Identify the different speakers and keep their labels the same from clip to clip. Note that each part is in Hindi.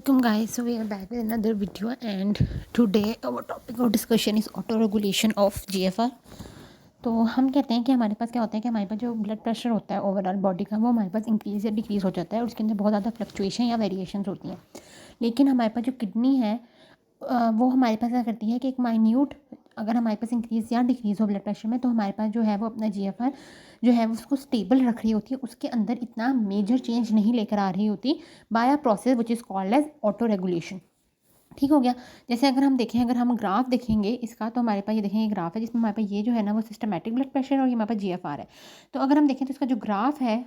Speaker 1: Welcome guys, so we are back with another video and today our topic of discussion is auto regulation of GFR। तो हम कहते हैं कि हमारे पास क्या होता है कि हमारे पास जो ब्लड प्रेशर होता है ओवरऑल बॉडी का वो हमारे पास इंक्रीज़ या डिक्रीज़ हो जाता है और उसके अंदर बहुत ज़्यादा फ्लक्चुएशन या वेरिएशंस होती हैं। लेकिन हमारे पास जो किडनी है वो हमारे पास क्या करती है कि एक माइन्यूट अगर हमारे पास इंक्रीज़ या डिक्रीज़ हो ब्लड प्रेशर में तो हमारे पास जो है वो अपना GFR जो है उसको स्टेबल रख रही होती है, उसके अंदर इतना मेजर चेंज नहीं लेकर आ रही होती by a process which is called as auto regulation. ठीक हो गया। जैसे अगर हम देखें, अगर हम ग्राफ देखेंगे इसका, तो हमारे पास ये देखें, ये ग्राफ है जिसमें हमारे पास ये जो है ना वो सिस्टमैटिक ब्लड प्रेशर और ये हमारे पास GFR है। तो अगर हम देखें तो इसका जो ग्राफ है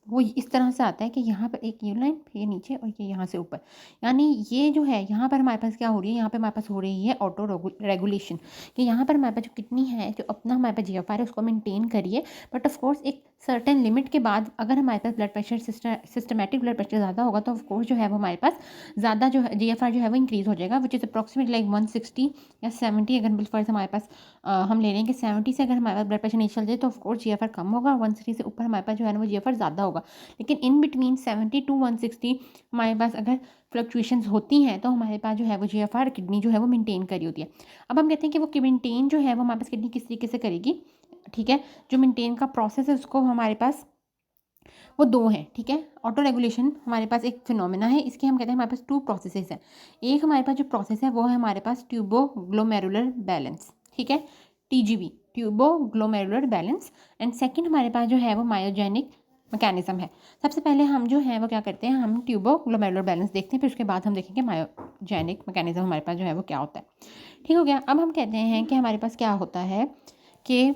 Speaker 1: वो इस तरह से आता है कि यहाँ पर एक यू लाइन, फिर ये नीचे और ये यहाँ से ऊपर, यानी ये जो है यहाँ पर हमारे पास क्या हो रही है, यहाँ पर हमारे पास हो रही है ऑटो रेगुलेशन कि यहाँ पर हमारे पास जो किडनी है जो अपना हमारे पास GFR है उसको मेंटेन करिए, बट ऑफ कोर्स एक सर्टेन लिमिट के बाद अगर हमारे पास blood pressure systematic blood pressure ज़्यादा होगा तो ऑफ कोर्स जो है वो हमारे पास ज़्यादा जो है GFR जो है वो इंक्रीज़ हो जाएगा, विच इज़ अप्रॉक्सीमेटली लाइक 160 या 70। अगर बिलफर्ज हमारे पास हम ले रहे हैं कि 70 से अगर हमारे पास ब्लड प्रेशर नहीं चल जाए तो ऑफकोर्स GFR कम होगा, 160 से ऊपर हमारे पास जो है ना वो GFR ज़्यादा होगा। लेकिन इन बिटवीन 70 टू 160 हमारे पास अगर फ्लक्चुएशंस होती हैं तो हमारे पास जो है वो GFR किडनी जो है वो मेंटेन करी होती है। अब हम कहते हैं कि वो मेंटेन जो है वो हमारे पास किडनी किस तरीके से करेगी, ठीक है। जो मेंटेन का प्रोसेस है उसको हमारे पास वो दो हैं, ठीक है। ऑटो रेगुलेशन हमारे पास एक फिनोमेना है, इसके हम कहते हैं हमारे पास टू प्रोसेसेस हैं। एक हमारे पास जो प्रोसेस है वो है हमारे पास ट्यूबोग्लोमेरुलर बैलेंस, ठीक है, TGB, ट्यूबोग्लोमेरुलर बैलेंस। एंड सेकंड हमारे पास जो है वो मायोजेनिक मैकेनिज्म है। सबसे पहले हम जो है वो क्या करते हैं, हम ट्यूबोग्लोमेरुलर बैलेंस देखते हैं, फिर उसके बाद हम देखेंगे मायोजेनिक मैकेनिज्म हमारे पास जो है वो क्या होता है। ठीक हो गया। अब हम कहते हैं कि हमारे पास क्या होता है कि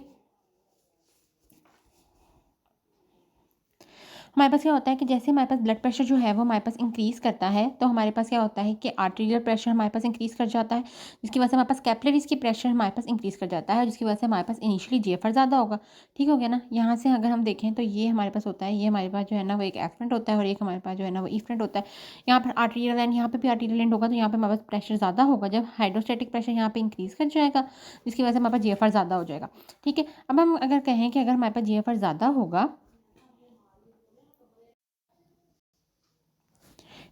Speaker 1: हमारे पास क्या होता है कि जैसे हमारे पास ब्लड प्रेशर जो है वो हमारे पास इंक्रीज़ करता है तो हमारे पास क्या होता है कि आर्टेरियल प्रेशर हमारे पास इंक्रीज़ कर जाता है, जिसकी वजह से हमारे पास कैपिलरीज की प्रेशर हमारे पास इंक्रीज़ कर जाता है, जिसकी वजह से हमारे पास इनिशियली GFR ज़्यादा होगा। ठीक हो गया ना। यहाँ से अगर हम देखें तो ये हमारे पास होता है, ये हमारे पास जो है ना वो एक एफरेंट होता है और एक हमारे पास जो है ना वो इफरेंट होता है। यहाँ पर आर्टेरियल एंड यहाँ पर भी आर्टेरियल एंड होगा तो यहाँ पर हमारे पास प्रेशर ज़्यादा होगा, जब हाइड्रोस्टेटिक प्रेशर यहाँ पर इंक्रीज़ कर जाएगा जिसकी वजह से हमारे पास GFR ज़्यादा हो जाएगा। ठीक है। अब हम अगर कहें कि अगर हमारे पास GFR ज़्यादा होगा,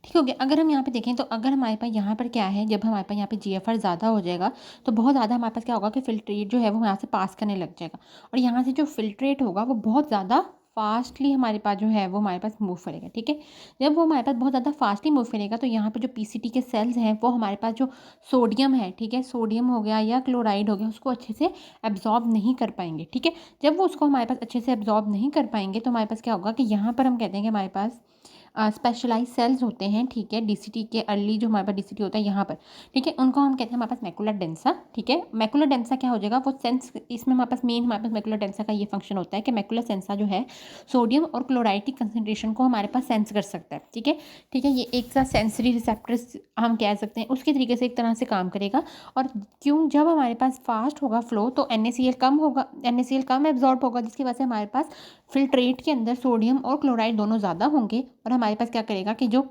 Speaker 1: ठीक हो गया। अगर हम यहाँ पे देखें तो अगर हमारे पास यहाँ पर क्या है, जब हमारे पास यहाँ पे GFR ज़्यादा हो जाएगा तो बहुत ज़्यादा हमारे पास क्या होगा कि फिल्ट्रेट जो है वो यहाँ से पास करने लग जाएगा और यहाँ से जो फिल्ट्रेट होगा वो बहुत ज़्यादा फास्टली हमारे पास जो है वो हमारे पास मूव करेगा। ठीक है। जब वो हमारे पास बहुत ज़्यादा फास्टली मूव करेगा तो यहाँ पर जो PCT के सेल्स हैं वो हमारे पास जो सोडियम है, ठीक है, सोडियम हो गया या क्लोराइड हो गया, उसको अच्छे से एब्जॉर्ब नहीं कर पाएंगे। ठीक है। जब वो उसको हमारे पास अच्छे से एब्जॉर्ब नहीं कर पाएंगे तो हमारे पास क्या होगा कि यहाँ पर हम कहते हैं कि हमारे पास स्पेशलाइज सेल्स होते हैं, ठीक है, DCT के अर्ली जो हमारे पास DCT होता है यहाँ पर, ठीक है, उनको हम कहते हैं हमारे पास मैकुला डेंसा। ठीक है। मैकुला डेंसा क्या हो जाएगा, वो सेंस, इसमें हमारे पास मेन हमारे पास मैकुला डेंसा का ये फंक्शन होता है कि मैकुला सेंसा जो है सोडियम और क्लोराइड की कंसनट्रेशन को हमारे पास सेंस कर सकता है। ठीक है। ठीक है। ये एक सा सेंसरी रिसेप्टर्स हम कह सकते हैं, उसके तरीके से एक तरह से काम करेगा। और क्यों, जब हमारे पास फास्ट होगा फ्लो तो NaCl कम होगा, NaCl कम एब्जॉर्ब होगा, जिसकी वजह से हमारे पास फिल्ट्रेट के अंदर सोडियम और क्लोराइड दोनों ज़्यादा होंगे और हमारे पास क्या करेगा कि जो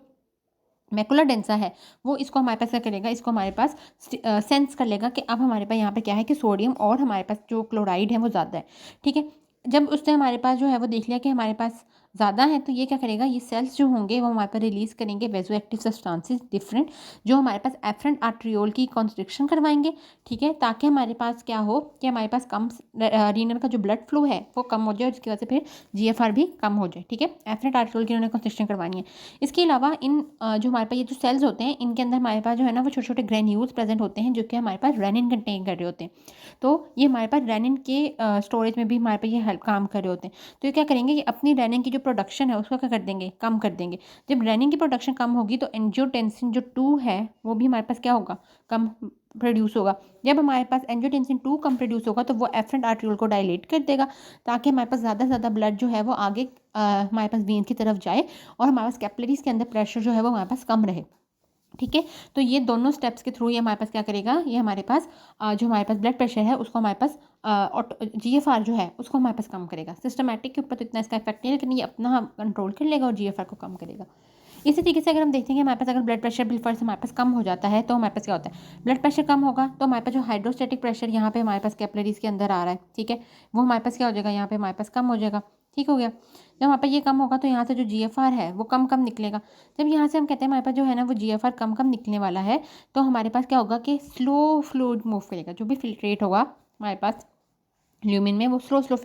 Speaker 1: मैकुला डेंसा है वो इसको हमारे पास क्या करेगा, इसको हमारे पास सेंस कर लेगा कि अब हमारे पास यहाँ पे क्या है कि सोडियम और हमारे पास जो क्लोराइड है वो ज़्यादा है। ठीक है। जब उसने हमारे पास जो है वो देख लिया कि हमारे पास ज़्यादा है तो ये क्या करेगा, ये सेल्स जो होंगे वो हमारे पास रिलीज़ करेंगे वेजो एक्टिव सब्सटेंसेस डिफरेंट, जो हमारे पास एफरेंट आर्ट्रियोल की कॉन्स्ट्रिक्शन करवाएंगे। ठीक है। ताकि हमारे पास क्या हो कि हमारे पास कम रीनल का जो ब्लड फ्लो है वो कम हो जाए और जिसकी वजह से फिर GFR भी कम हो जाए। ठीक है। एफरेंट आर्ट्रियोल की उन्होंने कॉन्स्ट्रिक्शन करवानी है। इसके अलावा इन जो हमारे पास ये जो सेल्स होते हैं इनके अंदर हमारे पास जो है ना वो छोटे छोटे ग्रेन्यूल्स प्रेजेंट होते हैं जो कि हमारे पास रेनिन कंटेन कर रहे होते हैं। तो ये हमारे पास रेनिन के स्टोरेज में भी हमारे पास ये हेल्प काम कर रहे होते हैं। तो ये क्या करेंगे, ये अपनी रेनिन की जो प्रोडक्शन है उसको क्या कर देंगे, कम कर देंगे। जब रेनिन की प्रोडक्शन कम होगी तो एंजियोटेंसिन जो 2 है वो भी हमारे पास क्या होगा, कम प्रोड्यूस होगा। जब हमारे पास एंजियोटेंसिन 2 कम प्रोड्यूस होगा तो वो एफरेंट आर्ट्रियोल को डायलेट कर देगा ताकि हमारे पास ज़्यादा से ज़्यादा ब्लड जो है वो आगे हमारे पास वेन की तरफ जाए और हमारे पास कैपिलरीज के अंदर प्रेशर जो है वो हमारे पास कम रहे। ठीक है। तो ये दोनों स्टेप्स के थ्रू ये हमारे पास क्या करेगा, ये हमारे पास जो हमारे पास ब्लड प्रेशर है उसको हमारे पास GFR जो है उसको हमारे पास कम करेगा। सिस्टमैटिक के ऊपर तो इतना इसका इफेक्ट नहीं है, लेकिन ये अपना कंट्रोल कर लेगा और GFR को कम करेगा। इसी तरीके से अगर हम देखते हैं कि हमारे पास अगर ब्लड प्रेशर बिलफर्ज हमारे पास कम हो जाता है तो हमारे पास क्या होता है, ब्लड प्रेशर कम होगा तो हमारे पास जो हाइड्रोस्टेटिक प्रेशर यहाँ पे हमारे पास कैपिलरीज के अंदर आ रहा है, ठीक है, वो हमारे पास क्या हो जाएगा, यहाँ पे हमारे पास कम हो जाएगा। ठीक हो गया। जब हमारे पास ये कम होगा तो यहाँ से जो जीएफआर है वो कम कम निकलेगा। जब यहाँ से हम कहते हैं हमारे पास जो है ना वो जीएफआर कम कम निकलने वाला है, तो हमारे पास क्या होगा कि स्लो फ्लूइड मूव करेगा। जो भी फिल्ट्रेट होगा हमारे पास ल्यूमिन में, वो स्लो स्लो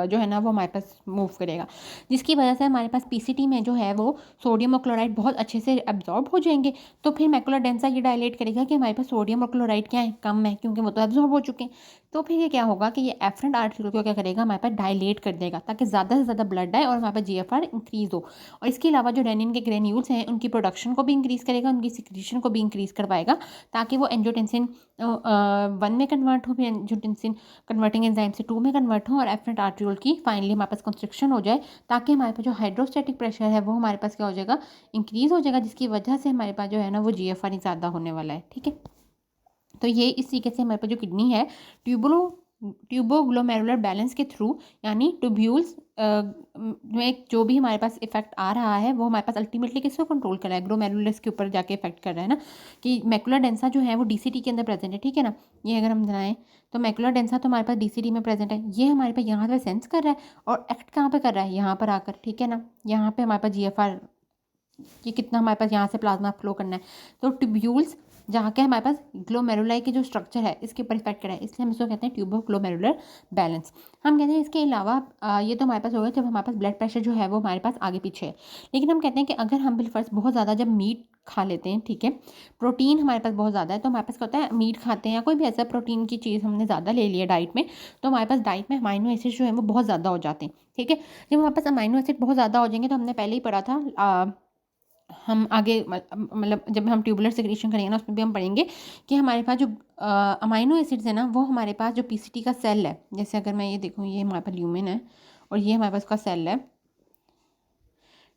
Speaker 1: जो है ना वो हमारे पास मूव करेगा, जिसकी वजह से हमारे पास पीसीटी में जो है वो सोडियम और क्लोराइड बहुत अच्छे से एब्जॉर्ब हो जाएंगे। तो फिर मैकुलर डेंसा ये डायलेट करेगा कि हमारे पास सोडियम और क्लोराइड क्या है, कम है, क्योंकि वो तो एब्जॉर्ब हो चुके हैं। तो फिर ये क्या होगा कि ये एफरेंट आर्टरी को क्या करेगा, हमारे पास डायलेट कर देगा ताकि ज़्यादा से ज़्यादा ब्लड आए और हमारे पास जीएफआर इंक्रीज़ हो। और इसके अलावा जो रेनिन के ग्रेन्यूल्स हैं उनकी प्रोडक्शन को भी इंक्रीज़ करेगा, उनकी सिक्रीशन को भी इंक्रीज़ करवाएगा, ताकि वो एंजियोटेंसिन 1 में कन्वर्ट हो, फिर एंजियोटेंसिन कन्वर्टिंग एंजाइम से 2 में कन्वर्ट हो और एफरेंट आर्ट्रियोल की फाइनली हमारे पास कंस्ट्रक्शन हो जाए, ताकि हमारे पास जो हाइड्रोस्टैटिक प्रेशर है वो हमारे पास क्या हो जाएगा, इंक्रीज़ हो जाएगा, जिसकी वजह से हमारे पास जो है ना वो जीएफआर ज़्यादा होने वाला है। ठीक है, तो ये इस तरीके से हमारे पास जो किडनी है ट्यूबोग्लोमेरुलर बैलेंस के थ्रू, यानी ट्यूब्यूल्स में जो भी हमारे पास इफेक्ट आ रहा है वो हमारे पास अल्टीमेटली किसको कंट्रोल कर रहा है, ग्लोमेरुलस के ऊपर जाके इफेक्ट कर रहा है ना, कि मैकुलर डेंसा जो है वो डीसीटी के अंदर प्रेजेंट है। ठीक है ना, ये अगर हम बनाएं तो मैकुलर डेंसा तो हमारे पास डीसीटी में प्रेजेंट है, ये हमारे पास यहाँ पर सेंस कर रहा है और एक्ट कहाँ पर कर रहा है, यहाँ पर आकर। ठीक है ना, यहाँ पर हमारे पास जीएफआर कि कितना हमारे पास यहाँ से प्लाज्मा फ्लो करना है, तो ट्यूब्यूल्स जहाँ के हमारे पास ग्लोमेरुलाई के जो स्ट्रक्चर है इसके ऊपर इफेक्ट करा है, इसलिए हम इसको कहते हैं ट्यूबोग्लोमेरुलर बैलेंस। हम कहते हैं इसके अलावा ये तो हमारे पास हो गया जब हमारे पास ब्लड प्रेशर जो है वो हमारे पास आगे पीछे है। लेकिन हम कहते हैं कि अगर हम बिलफर्स बहुत ज़्यादा जब मीट खा लेते हैं, ठीक है, प्रोटीन हमारे पास बहुत ज़्यादा है, तो हमारे पास क्या होता है, मीट खाते हैं या कोई भी ऐसा प्रोटीन की चीज़ हमने ज़्यादा ले लिया डाइट में, तो हमारे पास डाइट में अमाइनो एसिड जो है वो बहुत ज़्यादा हो जाते हैं। ठीक है, जब हमारे पास अमाइनो एसिड बहुत ज़्यादा हो जाएंगे तो हमने पहले ही पढ़ा था, हम आगे मतलब जब हम ट्यूबुलर सेक्रेशन करेंगे ना उसमें भी हम पढ़ेंगे कि हमारे पास जो अमाइनो एसिड्स है ना वो हमारे पास जो पीसीटी का सेल है, जैसे अगर मैं ये देखूँ, ये हमारे पास ल्यूमिन है और ये हमारे पास उसका सेल है।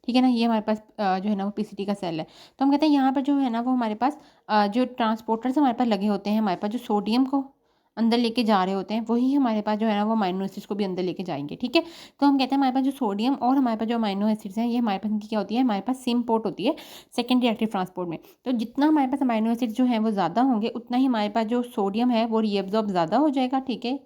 Speaker 1: ठीक है ना, ये हमारे पास जो है ना वो पीसीटी का सेल है। तो हम कहते हैं यहाँ पर जो है ना वो हमारे पास जो ट्रांसपोर्टर्स हमारे पास लगे होते हैं, हमारे पास जो सोडियम को अंदर लेके जा रहे होते हैं वही हमारे पास जो है ना वो अमाइनो एसिड्स को भी अंदर लेके जाएंगे। ठीक है, तो हम कहते हैं हमारे पास जो सोडियम और हमारे पास जो अमाइनो एसिड्स हैं ये हमारे पास इनकी क्या होती है, हमारे पास सेम पोर्ट होती है सेकेंडरी एक्टिव ट्रांसपोर्ट में। तो जितना हमारे पास अमाइनो एसिड्स जो हैं वो ज़्यादा होंगे उतना ही हमारे पास जो सोडियम है वो रीएब्जॉर्ब ज़्यादा हो जाएगा। ठीक है,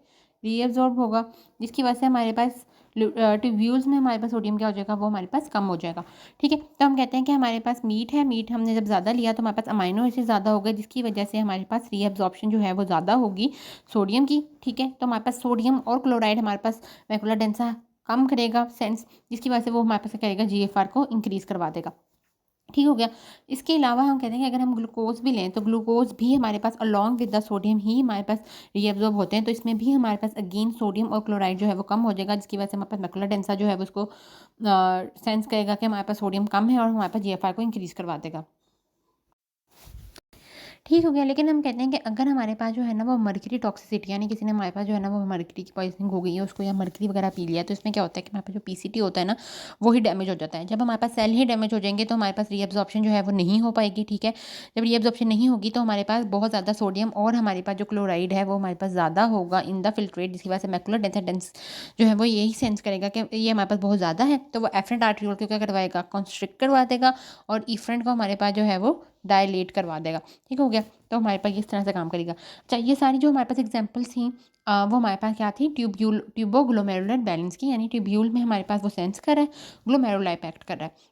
Speaker 1: रीएब्जॉर्ब होगा, जिसकी वजह से हमारे पास ट्यूब्यूल्स में हमारे पास सोडियम क्या हो जाएगा, वो हमारे पास कम हो जाएगा। ठीक है, तो हम कहते हैं कि हमारे पास मीट है, मीट हमने जब ज़्यादा लिया तो हमारे पास अमाइनो एसिड ज़्यादा हो गए, जिसकी वजह से हमारे पास रीअब्जॉर्प्शन जो है वो ज़्यादा होगी सोडियम की। ठीक है, तो हमारे पास सोडियम और क्लोराइड हमारे पास मैकुलर डेंसा कम करेगा सेंस, जिसकी वजह से वो हमारे पास क्या करेगा, जीएफआर को इंक्रीज़ करवा देगा। ठीक हो गया। इसके अलावा हम कहते हैं कि अगर हम ग्लूकोज भी लें तो ग्लूकोज भी हमारे पास अलॉन्ग विद द सोडियम ही हमारे पास रीअब्जॉर्ब होते हैं, तो इसमें भी हमारे पास अगेन सोडियम और क्लोराइड जो है वो कम हो जाएगा, जिसकी वजह से हमारे पास मैकुलर डेंसा जो है वो उसको सेंस करेगा कि हमारे पास सोडियम कम है और हमारे पास जीएफआर को इंक्रीज़ करवा देगा। ठीक हो गया। लेकिन हम कहते हैं कि अगर हमारे पास जो है ना वो मर्करी टॉक्सिसिटी, यानी किसी ने हमारे पास जो है ना वो मर्करी की पॉइजनिंग हो गई है उसको, या मर्करी वगैरह पी लिया, तो इसमें क्या होता है कि हमारे पास जो पीसीटी होता है ना वो ही डैमेज हो जाता है। जब हमारे पास सेल ही डैमेज हो जाएंगे तो हमारे पास रीअब्जॉर्प्शन जो है वो नहीं हो पाएगी। ठीक है, जब रीअब्जॉर्प्शन नहीं होगी तो हमारे पास बहुत ज़्यादा सोडियम और हमारे पास जो क्लोराइड है वो हमारे पास ज़्यादा होगा इन द फिल्ट्रेट, जिसकी वजह से मैकुलर डेंस जो है वो यही सेंस करेगा कि ये हमारे पास बहुत ज़्यादा है, तो वो एफरेंट आर्ट्रियोल को क्या करवाएगा, कॉन्स्ट्रिक्ट करवा देगा और इफरेंट को हमारे पास जो है वो डायलेट करवा देगा। ठीक हो गया, तो हमारे पास इस तरह से काम करेगा। अच्छा, ये सारी जो हमारे पास एग्जांपल्स थी वो हमारे पास क्या थी, ट्यूबोग्लोमेरुलर बैलेंस की, यानी ट्यूब्यूल में हमारे पास वो सेंस कर रहा है, ग्लोमेरुलाई पैक्ट कर रहा है।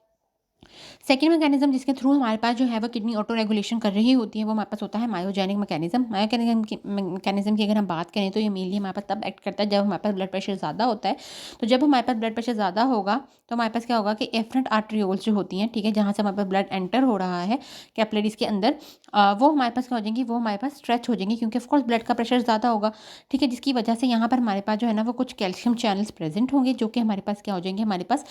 Speaker 1: सेकेंड मैकेनिज्म जिसके थ्रू हमारे पास जो है वो किडनी ऑटो रेगुलेशन कर रही होती है वो हमारे पास होता है मायोजेनिक मैकेनिज्म। मैकेनिज्म की अगर हम बात करें तो ये मेनली हमारे पास तब एक्ट करता है जब हमारे पास ब्लड प्रेशर ज़्यादा होता है। तो जब हमारे पास ब्लड प्रेशर ज़्यादा होगा तो हमारे पास क्या होगा कि एफरेंट आर्ट्रियोल्स जो होती हैं, ठीक है, जहाँ से हमारे पास ब्लड एंटर हो रहा है कैपिलरीज के अंदर, वो हमारे पास क्या हो जाएंगी, वो हमारे पास स्ट्रेच हो जाएंगी, क्योंकि ऑफकोर्स ब्लड का प्रेशर ज़्यादा होगा। ठीक है, जिसकी वजह से यहाँ पर हमारे पास जो है ना वो कुछ कैल्शियम चैनल्स प्रेजेंट होंगे जो कि हमारे पास क्या हो जाएंगे, हमारे पास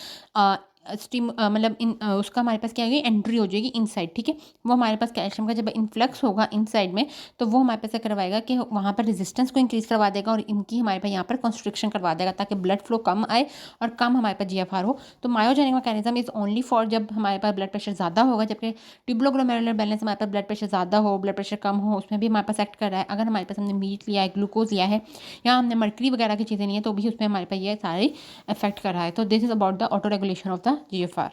Speaker 1: स्टीम मतलब उसका हमारे पास क्या होगी, एंट्री हो जाएगी इनसाइड। ठीक है, वो हमारे पास कैल्शियम का जब इन्फ्लक्स होगा इनसाइड में तो वो हमारे पास क्या करवाएगा कि वहाँ पर रेजिस्टेंस को इंक्रीज़ करवा देगा और इनकी हमारे पास यहाँ पर कंस्ट्रिक्शन करवा देगा ताकि ब्लड फ्लो कम आए और कम हमारे पास जीएफआर हो। तो myogenic mechanism is only for जब हमारे पास ब्लड प्रेशर ज़्यादा होगा, जबकि ट्यूबोग्लोमेरुलर बैलेंस हमारे पास ब्लड प्रेशर ज़्यादा हो, ब्लड प्रेशर कम हो, उसमें भी हमारे पास एक्ट कर रहा है। अगर हमारे पास हमने मीट लिया है, ग्लूकोज लिया है या हमने मर्करी वगैरह की चीज़ें ली हैं तो भी उसमें हमारे पास ये सारे इफेक्ट कर रहा है। तो this is about the auto regulation of the GFR.